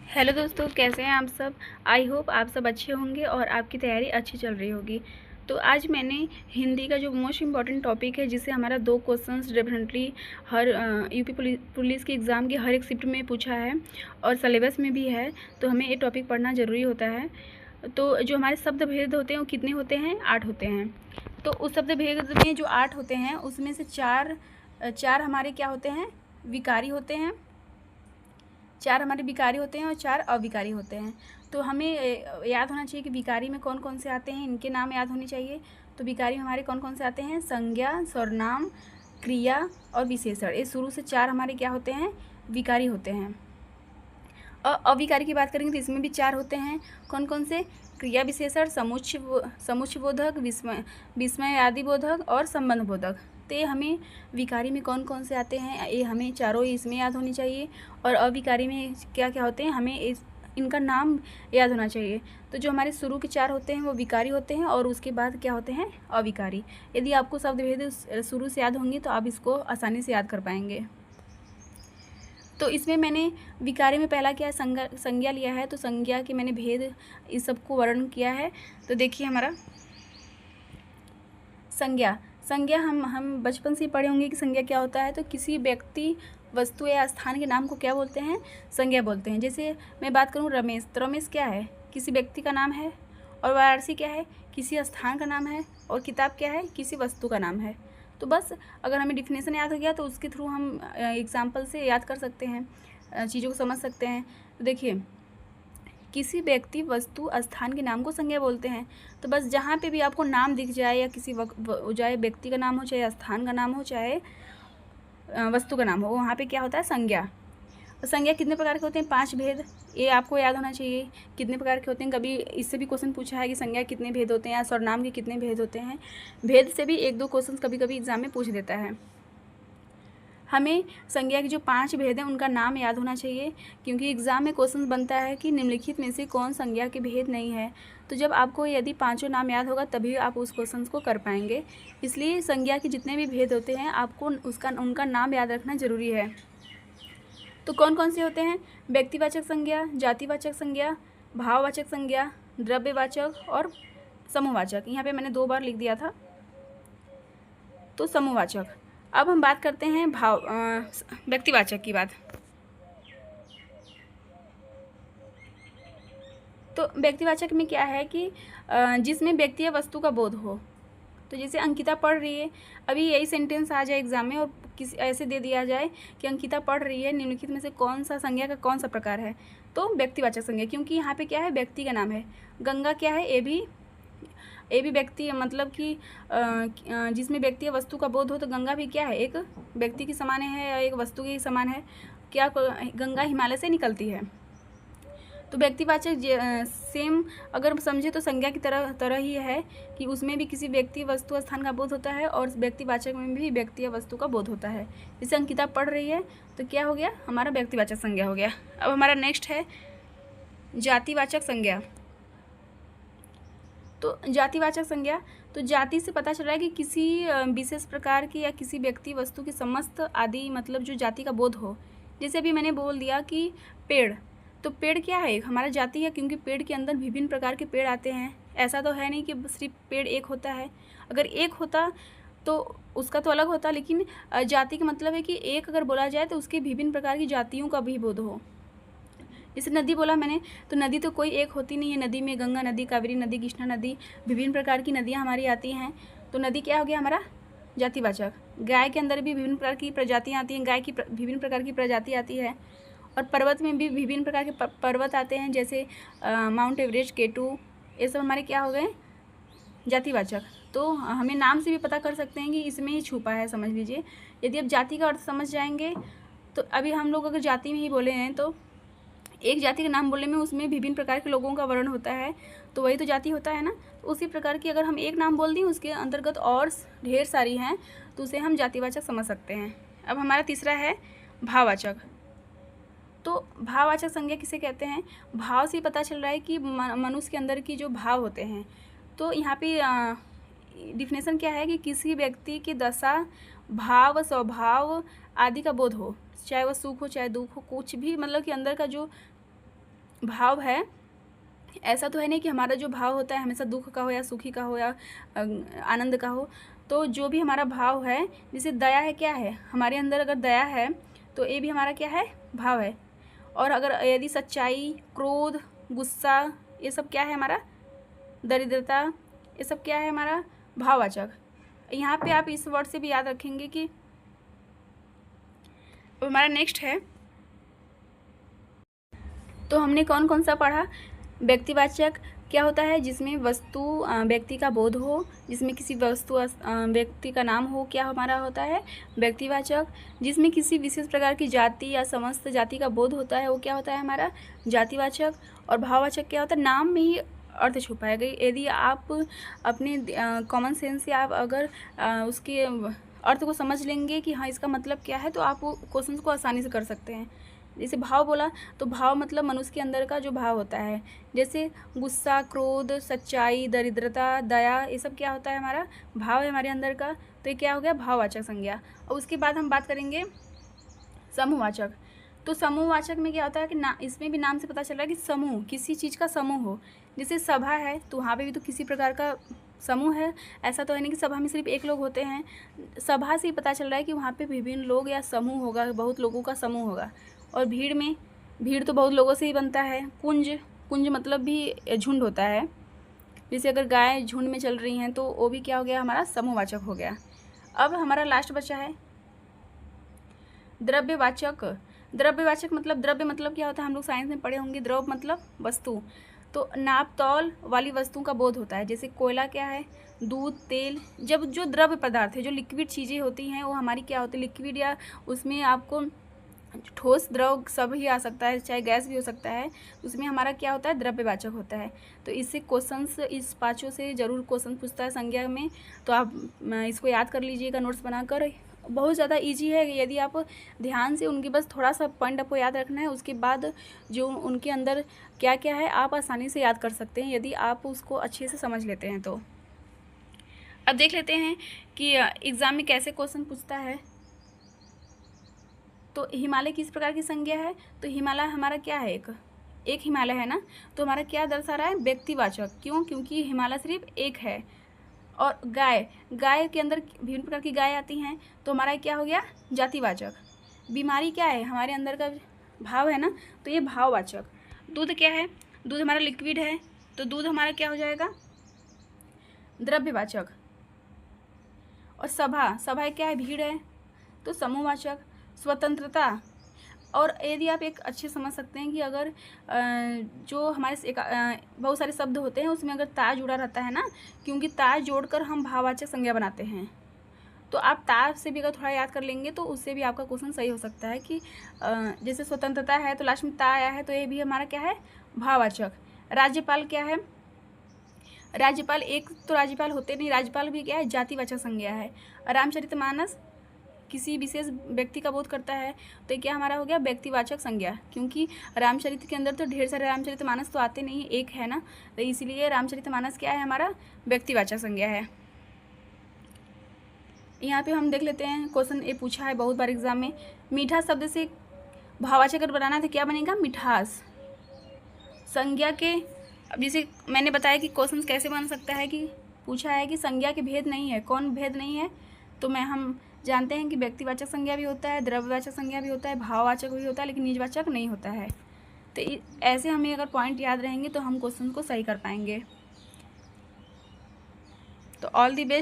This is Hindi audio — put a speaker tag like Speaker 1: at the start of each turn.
Speaker 1: हेलो दोस्तों, कैसे हैं आप सब। आई होप आप सब अच्छे होंगे और आपकी तैयारी अच्छी चल रही होगी। तो आज मैंने हिंदी का जो मोस्ट इम्पॉर्टेंट टॉपिक है, जिससे हमारा 2 क्वेश्चंस डेफिनेटली हर यूपी पुलिस की एग्ज़ाम की हर एक शिफ्ट में पूछा है और सिलेबस में भी है, तो हमें ये टॉपिक पढ़ना ज़रूरी होता है। तो जो हमारे शब्द भेद होते हैं वो कितने होते हैं? 8 होते हैं। तो उस शब्द भेद में जो 8 होते हैं उसमें से चार हमारे क्या होते हैं? विकारी होते हैं। 4 हमारे विकारी होते हैं और 4 अविकारी होते हैं। तो हमें याद होना चाहिए कि विकारी में कौन कौन से आते हैं, इनके नाम याद होने चाहिए। तो विकारी हमारे कौन कौन से आते हैं? संज्ञा, सर्वनाम, क्रिया और विशेषण। ये शुरू से 4 हमारे क्या होते हैं? विकारी होते हैं। और अविकारी की बात करेंगे तो इसमें भी 4 होते हैं। कौन कौन से? क्रिया विशेषण, समुच्चय बोधक, विस्मय आदि बोधक और संबंध बोधक। तो ये हमें विकारी में कौन कौन से आते हैं, ये हमें चारों इसमें याद होनी चाहिए। और अविकारी में क्या क्या होते हैं, हमें इनका नाम याद होना चाहिए। तो जो हमारे शुरू के 4 होते हैं वो विकारी होते हैं और उसके बाद क्या होते हैं? अविकारी। यदि आपको शब्द भेद शुरू से याद होंगे तो आप इसको आसानी से याद कर पाएंगे। तो इसमें मैंने विकारी में पहला क्या है? संज्ञा लिया है। तो संज्ञा के मैंने भेद इस सबको वर्णन किया है। तो देखिए हमारा संज्ञा हम बचपन से ही पढ़े होंगे कि संज्ञा क्या होता है। तो किसी व्यक्ति, वस्तु या स्थान के नाम को क्या बोलते हैं? संज्ञा बोलते हैं। जैसे मैं बात करूँ रमेश, तो रमेश क्या है? किसी व्यक्ति का नाम है। और वाराणसी क्या है? किसी स्थान का नाम है। और किताब क्या है? किसी वस्तु का नाम है। तो बस अगर हमें डिफिनेशन याद हो गया तो उसके थ्रू हम एग्जाम्पल से याद कर सकते हैं, चीज़ों को समझ सकते हैं। तो देखिए, किसी व्यक्ति, वस्तु, स्थान के नाम को संज्ञा बोलते हैं। तो बस जहाँ पे भी आपको नाम दिख जाए या किसी चाहे व्यक्ति का नाम हो, चाहे स्थान का नाम हो, चाहे वस्तु का नाम हो, वहाँ पे क्या होता है? संज्ञा। तो संज्ञा कितने प्रकार के होते हैं? 5 भेद। ये आपको याद होना चाहिए कितने प्रकार के होते हैं। कभी इससे भी क्वेश्चन पूछा है कि संज्ञा कितने भेद होते हैं या सर्वनाम के कितने भेद होते हैं। भेद से भी 1-2 क्वेश्चन कभी कभी एग्जाम में पूछ देता है। हमें संज्ञा के जो 5 भेद हैं उनका नाम याद होना चाहिए, क्योंकि एग्ज़ाम में क्वेश्चन बनता है कि निम्नलिखित में से कौन संज्ञा के भेद नहीं है। तो जब आपको यदि 5 नाम याद होगा तभी आप उस क्वेश्चन को कर पाएंगे। इसलिए संज्ञा के जितने भी भेद होते हैं आपको उनका नाम याद रखना ज़रूरी है। तो कौन कौन से होते हैं? व्यक्तिवाचक संज्ञा, जातिवाचक संज्ञा, भाववाचक संज्ञा, द्रव्यवाचक और समूहवाचक। यहाँ पे मैंने 2 बार लिख दिया था। तो समूहवाचक। अब हम बात करते हैं व्यक्तिवाचक की बात। तो व्यक्तिवाचक में क्या है कि जिसमें व्यक्ति या वस्तु का बोध हो। तो जैसे अंकिता पढ़ रही है, अभी यही सेंटेंस आ जाए एग्जाम में और किसी ऐसे दे दिया जाए कि अंकिता पढ़ रही है, निम्नलिखित में से कौन सा संज्ञा का कौन सा प्रकार है, तो व्यक्तिवाचक संज्ञा। क्योंकि यहाँ पे क्या है? व्यक्ति का नाम है। गंगा क्या है? ए भी व्यक्ति, मतलब कि जिसमें व्यक्ति या वस्तु का बोध हो। तो गंगा भी क्या है? एक व्यक्ति के समान है या एक वस्तु के समान है। क्या गंगा हिमालय से निकलती है। तो व्यक्तिवाचक सेम अगर समझे तो संज्ञा की तरह ही है कि उसमें भी किसी व्यक्ति, वस्तु, स्थान का बोध होता है और व्यक्तिवाचक में भी व्यक्ति या वस्तु का बोध होता है। जैसे अंकिता पढ़ रही है तो क्या हो गया? हमारा व्यक्तिवाचक संज्ञा हो गया। अब हमारा नेक्स्ट है जातिवाचक संज्ञा। तो जातिवाचक संज्ञा, तो जाति से पता चल रहा है कि किसी विशेष प्रकार की या किसी व्यक्ति, वस्तु की समस्त आदि, मतलब जो जाति का बोध हो। जैसे अभी मैंने बोल दिया कि पेड़, तो पेड़ क्या है? एक हमारा जाति है, क्योंकि पेड़ के अंदर विभिन्न प्रकार के पेड़ आते हैं। ऐसा तो है नहीं कि सिर्फ पेड़ एक होता है। अगर एक होता तो उसका तो अलग होता, लेकिन जाति का मतलब है कि एक अगर बोला जाए तो उसके विभिन्न प्रकार की जातियों का भी बोध हो। जैसे नदी बोला मैंने, तो नदी तो कोई एक होती नहीं है। नदी में गंगा नदी, कावेरी नदी, कृष्णा नदी, विभिन्न प्रकार की नदियाँ हमारी आती हैं। तो नदी क्या हो गया? हमारा जातिवाचक। गाय के अंदर भी विभिन्न प्रकार की प्रजातियाँ आती हैं। गाय की विभिन्न प्रकार की प्रजाति आती है। और पर्वत में भी विभिन्न प्रकार के पर्वत आते हैं, जैसे माउंट एवरेस्ट, K2, ये सब हमारे क्या हो गए? जातिवाचक। तो हमें नाम से भी पता कर सकते हैं कि इसमें ही छुपा है, समझ लीजिए। यदि आप जाति का अर्थ समझ जाएंगे तो अभी हम लोग अगर जाति में ही बोले हैं तो एक जाति का नाम बोलने में उसमें विभिन्न प्रकार के लोगों का वर्णन होता है, तो वही तो जाति होता है ना। तो उसी प्रकार की अगर हम एक नाम बोल दें उसके अंतर्गत और ढेर सारी हैं तो उसे हम जातिवाचक समझ सकते हैं। अब हमारा तीसरा है भाववाचक। तो भाववाचक संज्ञा किसे कहते हैं? भाव से पता चल रहा है कि मनुष्य के अंदर की जो भाव होते हैं। तो यहाँ पे डिफिनेशन क्या है कि किसी व्यक्ति की दशा, भाव, स्वभाव आदि का बोध हो, चाहे वह सुख हो चाहे दुख हो, कुछ भी, मतलब कि अंदर का जो भाव है, ऐसा तो है नहीं कि हमारा जो भाव होता है हमेशा दुख का हो या सुखी का हो या आनंद का हो। तो जो भी हमारा भाव है, जैसे दया है, क्या है हमारे अंदर, अगर दया है तो ये भी हमारा क्या है, भाव है। और अगर यदि सच्चाई, क्रोध, गुस्सा, ये सब क्या है हमारा, दरिद्रता, ये सब क्या है हमारा, भाववाचक। यहाँ पे आप इस वर्ड से भी याद रखेंगे कि हमारा नेक्स्ट है, तो हमने कौन कौन सा पढ़ा। व्यक्तिवाचक क्या होता है, जिसमें वस्तु व्यक्ति का बोध हो, जिसमें किसी वस्तु व्यक्ति का नाम हो, क्या हमारा होता है, व्यक्तिवाचक। जिसमें किसी विशेष प्रकार की जाति या समस्त जाति का बोध होता है, वो क्या होता है हमारा, जातिवाचक। और भाववाचक क्या होता है, नाम में ही अर्थ छुपा है। यदि आप अपने कॉमन सेंस से आप अगर उसके अर्थ को समझ लेंगे कि हाँ इसका मतलब क्या है, तो आप वो क्वेश्चन को आसानी से कर सकते हैं। जैसे भाव बोला, तो भाव मतलब मनुष्य के अंदर का जो भाव होता है, जैसे गुस्सा, क्रोध, सच्चाई, दरिद्रता, दया, ये सब क्या होता है, हमारा भाव है हमारे अंदर का। तो ये क्या हो गया, भाववाचक संज्ञा। और उसके बाद हम बात करेंगे समूहवाचक। तो समूहवाचक में क्या होता है कि इसमें भी नाम से पता चल रहा है कि समूह, किसी चीज़ का समूह हो। जैसे सभा है, तो वहाँ पे भी तो किसी प्रकार का समूह है। ऐसा तो है नहीं कि सभा में सिर्फ एक लोग होते हैं। सभा से ही पता चल रहा है कि वहाँ पे विभिन्न लोग या समूह होगा, बहुत लोगों का समूह होगा। और भीड़ में, भीड़ तो बहुत लोगों से ही बनता है। कुंज, कुंज मतलब भी झुंड होता है। जैसे अगर गाय झुंड में चल रही हैं तो वो भी क्या हो गया, हमारा समूहवाचक हो गया। अब हमारा लास्ट बचा है द्रव्यवाचक। द्रव्यवाचक मतलब, द्रव्य मतलब क्या होता है, हम लोग साइंस में पढ़े होंगे, द्रव मतलब वस्तु। तो नाप तौल वाली वस्तुओं का बोध होता है। जैसे कोयला क्या है, दूध, तेल। जब जो द्रव्य पदार्थ है, जो लिक्विड चीज़ें होती हैं, वो हमारी क्या होती है, लिक्विड, या उसमें आपको ठोस, द्रव सब ही आ सकता है, चाहे गैस भी हो सकता है। उसमें हमारा क्या होता है, द्रव्यवाचक होता है। तो इससे क्वेश्चंस, इस पाँचों से ज़रूर क्वेश्चन पूछता है संज्ञा में। तो आप इसको याद कर लीजिएगा नोट्स बनाकर। बहुत ज़्यादा इजी है, यदि आप ध्यान से उनके बस थोड़ा सा पॉइंट आपको याद रखना है, उसके बाद जो उनके अंदर क्या क्या है आप आसानी से याद कर सकते हैं, यदि आप उसको अच्छे से समझ लेते हैं तो। अब देख लेते हैं कि एग्ज़ाम में कैसे क्वेश्चन पूछता है। तो हिमालय किस प्रकार की संज्ञा है, तो हिमालय हमारा क्या है, एक हिमालय है ना, तो हमारा क्या दर्शा रहा है, व्यक्तिवाचक। क्यों, क्योंकि हिमालय सिर्फ एक है। और गाय, गाय के अंदर विभिन्न प्रकार की गाय आती हैं, तो हमारा क्या हो गया, जातिवाचक। बीमारी क्या है, हमारे अंदर का भाव है ना, तो ये भाववाचक। दूध क्या है, दूध हमारा लिक्विड है, तो दूध हमारा क्या हो जाएगा, द्रव्यवाचक। और सभा, सभा क्या है, भीड़ है, तो समूहवाचक। स्वतंत्रता, और यदि आप एक अच्छे समझ सकते हैं कि अगर जो हमारे बहुत सारे शब्द होते हैं उसमें अगर ता जुड़ा रहता है ना, क्योंकि ता जोड़कर हम भाववाचक संज्ञा बनाते हैं, तो आप ता से भी अगर थोड़ा याद कर लेंगे तो उससे भी आपका क्वेश्चन सही हो सकता है कि जैसे स्वतंत्रता है तो लास्ट में ता आया है, तो ये भी हमारा क्या है, भाववाचक। राज्यपाल क्या है, राज्यपाल, एक तो राज्यपाल होते नहीं, राज्यपाल भी क्या है, जातिवाचक संज्ञा है। रामचरितमानस किसी विशेष व्यक्ति का बोध करता है, तो क्या हमारा हो गया, व्यक्तिवाचक संज्ञा। क्योंकि रामचरित के अंदर तो ढेर सारे रामचरितमानस तो आते नहीं, एक है ना, तो इसीलिए रामचरितमानस क्या है, हमारा व्यक्तिवाचक संज्ञा है। यहाँ पे हम देख लेते हैं, क्वेश्चन ये पूछा है बहुत बार एग्जाम में, मीठा शब्द से भाववाचक अगर बनाना है तो क्या बनेगा, मिठास। संज्ञा के, अब जैसे मैंने बताया कि क्वेश्चन कैसे बन सकता है, कि पूछा है कि संज्ञा के भेद नहीं है, कौन भेद नहीं है, तो हम जानते हैं कि व्यक्तिवाचक संज्ञा भी होता है, द्रव्यवाचक संज्ञा भी होता है, भाववाचक भी होता है, लेकिन निजवाचक नहीं होता है। तो ऐसे हमें अगर पॉइंट याद रहेंगे तो हम क्वेश्चन को सही कर पाएंगे। तो ऑल दी बेस्ट।